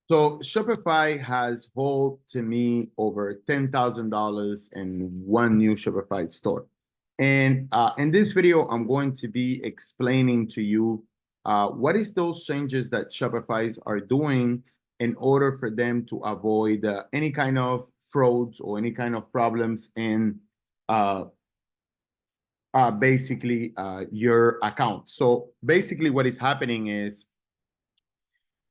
So Shopify has hold to me over $10,000 in one new Shopify store. And in this video, I'm going to be explaining to you what is those changes that Shopify's are doing in order for them to avoid any kind of frauds or any kind of problems in uh, your account. So basically what is happening is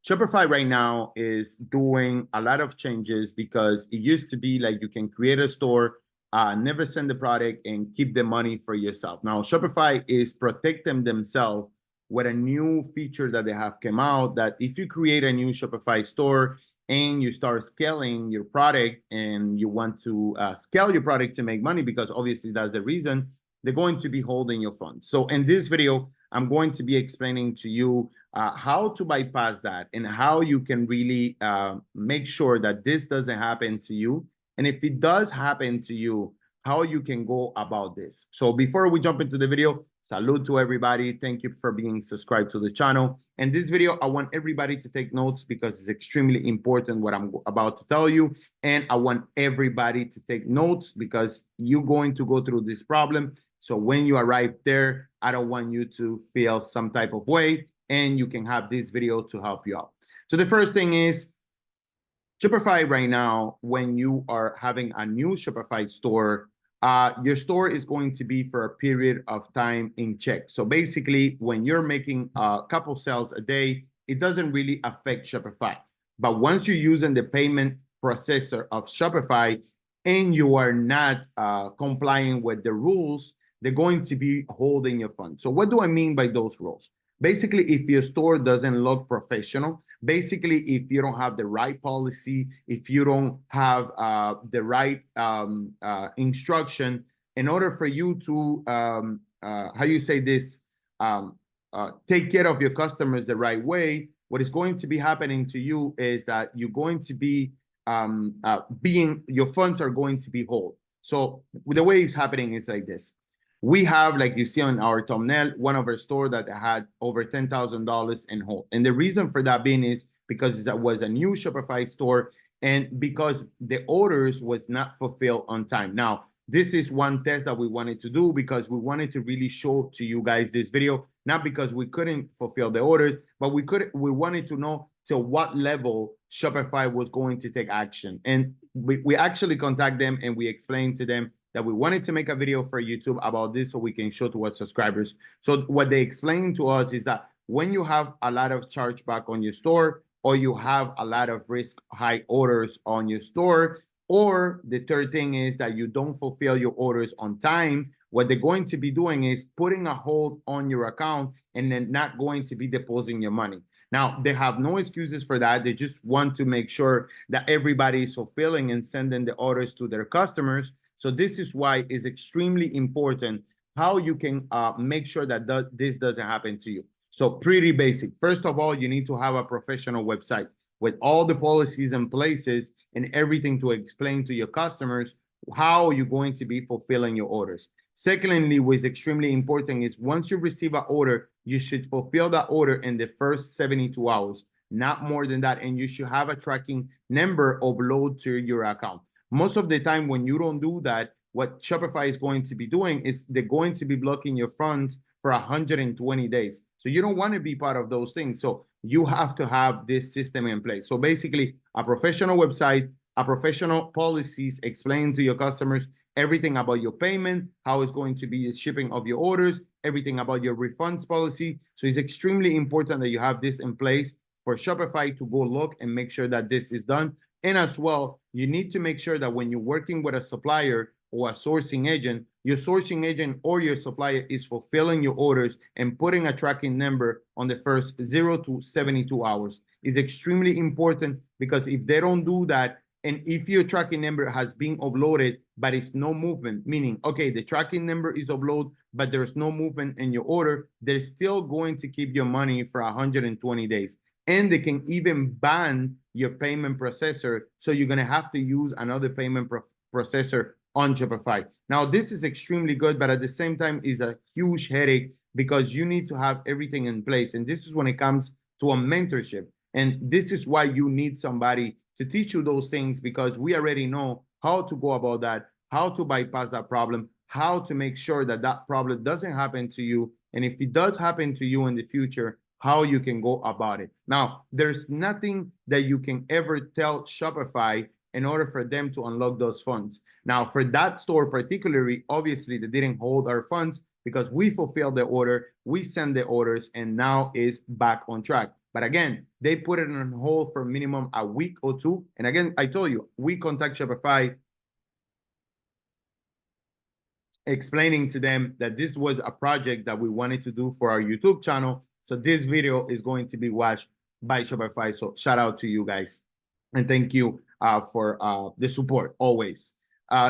Shopify right now is doing a lot of changes because it used to be like you can create a store, never send the product and keep the money for yourself. Now, Shopify is protecting themselves with a new feature that they have come out that if you create a new Shopify store and you start scaling your product and you want to scale your product to make money, because obviously that's the reason, they're going to be holding your funds. So in this video, I'm going to be explaining to you how to bypass that and how you can really make sure that this doesn't happen to you. And if it does happen to you, how you can go about this. So before we jump into the video, salute to everybody. Thank you for being subscribed to the channel. And this video, I want everybody to take notes because it's extremely important what I'm about to tell you. And I want everybody to take notes because you're going to go through this problem. So when you arrive there, I don't want you to feel some type of way, and you can have this video to help you out. So the first thing is Shopify right now, when you are having a new Shopify store, your store is going to be for a period of time in check. So basically, when you're making a couple sales a day, it doesn't really affect Shopify. But once you're using the payment processor of Shopify and you are not complying with the rules, they're going to be holding your funds. So what do I mean by those rules? Basically, if your store doesn't look professional, basically, if you don't have the right policy, if you don't have the right instruction, in order for you to, how you say this, take care of your customers the right way, what is going to be happening to you is that you're going to be your funds are going to be hold. So the way it's happening is like this. We have, like you see on our thumbnail, one of our store that had over $10,000 in hold. And the reason for that being is because it was a new Shopify store and because the orders was not fulfilled on time. Now, this is one test that we wanted to do because we wanted to really show to you guys this video, not because we couldn't fulfill the orders, but we wanted to know to what level Shopify was going to take action. And we actually contact them and we explained to them that we wanted to make a video for YouTube about this so we can show to our subscribers. So what they explained to us is that when you have a lot of chargeback on your store, or you have a lot of risk high orders on your store, or the third thing is that you don't fulfill your orders on time, what they're going to be doing is putting a hold on your account and then not going to be depositing your money. Now, they have no excuses for that. They just want to make sure that everybody is fulfilling and sending the orders to their customers. So this is why it's extremely important how you can make sure that this doesn't happen to you. So pretty basic. First of all, you need to have a professional website with all the policies in places and everything to explain to your customers how you're going to be fulfilling your orders. Secondly, what is extremely important is once you receive an order, you should fulfill that order in the first 72 hours, not more than that. And you should have a tracking number upload to your account. Most of the time when you don't do that, what Shopify is going to be doing is they're going to be blocking your funds for 120 days. So you don't want to be part of those things. So you have to have this system in place. So basically a professional website, a professional policies explaining to your customers everything about your payment, how it's going to be the shipping of your orders, everything about your refunds policy. So it's extremely important that you have this in place for Shopify to go look and make sure that this is done. And as well, you need to make sure that when you're working with a supplier or a sourcing agent, your sourcing agent or your supplier is fulfilling your orders and putting a tracking number on the first 0 to 72 hours. Is extremely important because if they don't do that, and if your tracking number has been uploaded, but it's no movement, meaning, okay, the tracking number is uploaded, but there's no movement in your order, they're still going to keep your money for 120 days. And they can even ban your payment processor. So you're going to have to use another payment processor on Shopify. Now, this is extremely good, but at the same time is a huge headache because you need to have everything in place. And this is when it comes to a mentorship. And this is why you need somebody to teach you those things, because we already know how to go about that, how to bypass that problem, how to make sure that that problem doesn't happen to you. And if it does happen to you in the future, how you can go about it. Now, there's nothing that you can ever tell Shopify in order for them to unlock those funds. Now, for that store particularly, obviously they didn't hold our funds because we fulfilled the order, we send the orders, and now is back on track. But again, they put it on hold for minimum a week or two. And again, I told you, we contact Shopify explaining to them that this was a project that we wanted to do for our YouTube channel. So this video is going to be watched by Shopify. So shout out to you guys. And thank you for the support always.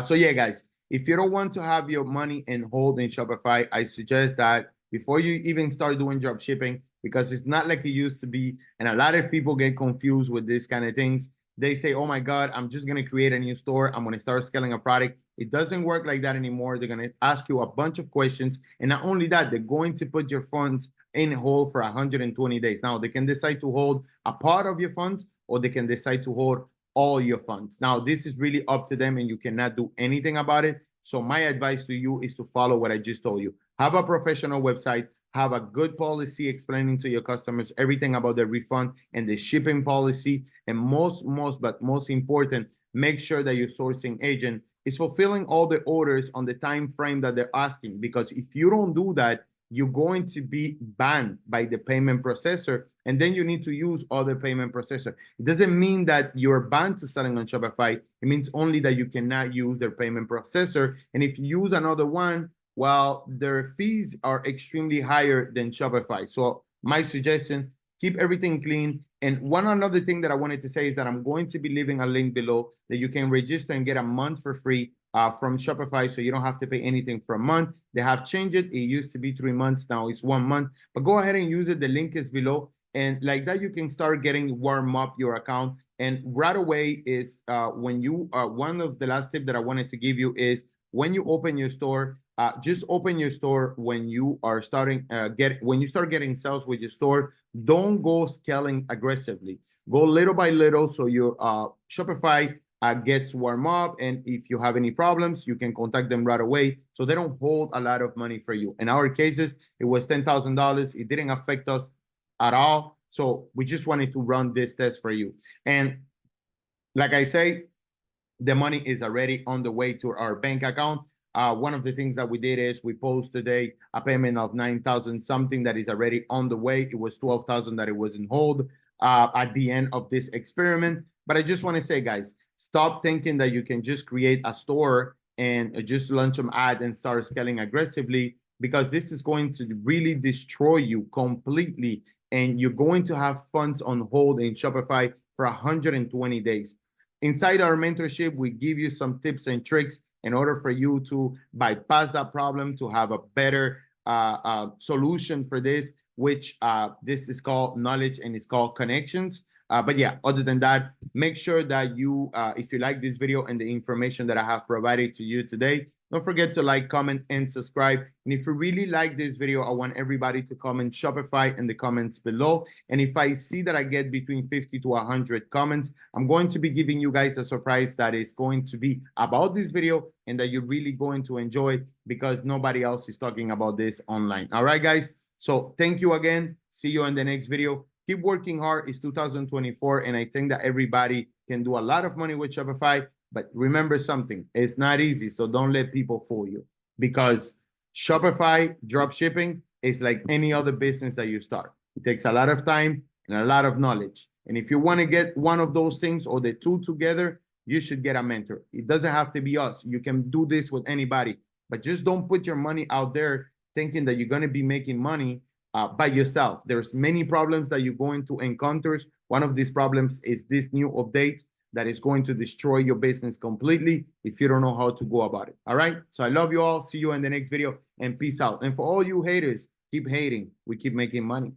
So yeah, guys, if you don't want to have your money in hold in Shopify, I suggest that before you even start doing drop shipping, because it's not like it used to be. And a lot of people get confused with this kind of things. They say, oh my God, I'm just going to create a new store. I'm going to start scaling a product. It doesn't work like that anymore. They're going to ask you a bunch of questions. And not only that, they're going to put your funds in hold for 120 days. Now, they can decide to hold a part of your funds, or they can decide to hold all your funds. Now, this is really up to them, and you cannot do anything about it. So my advice to you is to follow what I just told you. Have a professional website. Have a good policy explaining to your customers everything about the refund and the shipping policy. And most important, make sure that your sourcing agent is fulfilling all the orders on the time frame that they're asking. Because if you don't do that, you're going to be banned by the payment processor, and then you need to use other payment processor. It doesn't mean that you're banned to selling on Shopify. It means only that you cannot use their payment processor. And if you use another one, well, their fees are extremely higher than Shopify. So my suggestion, keep everything clean. And one another thing that I wanted to say is that I'm going to be leaving a link below that you can register and get a month for free from Shopify, so you don't have to pay anything for a month. They have changed it. It used to be 3 months. Now it's 1 month. But go ahead and use it. The link is below. And like that, you can start getting warm up your account. And right away is when you, one of the last tip that I wanted to give you is when you open your store, just open your store when you are starting when you start getting sales with your store. Don't go scaling aggressively. Go little by little, so your Shopify gets warm up, and if you have any problems, you can contact them right away, so they don't hold a lot of money for you. In our cases, it was $10,000. It didn't affect us at all, so we just wanted to run this test for you. And like I say, the money is already on the way to our bank account. One of the things that we did is we post today a payment of 9,000 something that is already on the way. It was 12,000 that it was in hold at the end of this experiment. But I just want to say, guys, stop thinking that you can just create a store and just launch some ad and start scaling aggressively, because this is going to really destroy you completely. And you're going to have funds on hold in Shopify for 120 days. Inside our mentorship, we give you some tips and tricks in order for you to bypass that problem, to have a better solution for this, which this is called knowledge and it's called connections. But yeah, other than that, make sure that you, if you like this video and the information that I have provided to you today, don't forget to like, comment, and subscribe. And if you really like this video, I want everybody to comment Shopify in the comments below. And if I see that I get between 50 to 100 comments, I'm going to be giving you guys a surprise that is going to be about this video and that you're really going to enjoy, because nobody else is talking about this online. All right, guys. So thank you again. See you in the next video. Keep working hard. It's 2024, and I think that everybody can do a lot of money with Shopify. But remember something, it's not easy, so don't let people fool you, because Shopify drop shipping is like any other business that you start. It takes a lot of time and a lot of knowledge. And if you want to get one of those things or the two together, you should get a mentor. It doesn't have to be us. You can do this with anybody, but just don't put your money out there thinking that you're going to be making money by yourself. There's many problems that you're going to encounter. One of these problems is this new update that is going to destroy your business completely if you don't know how to go about it. All right. So I love you all. See you in the next video, and peace out. And for all you haters, keep hating. We keep making money.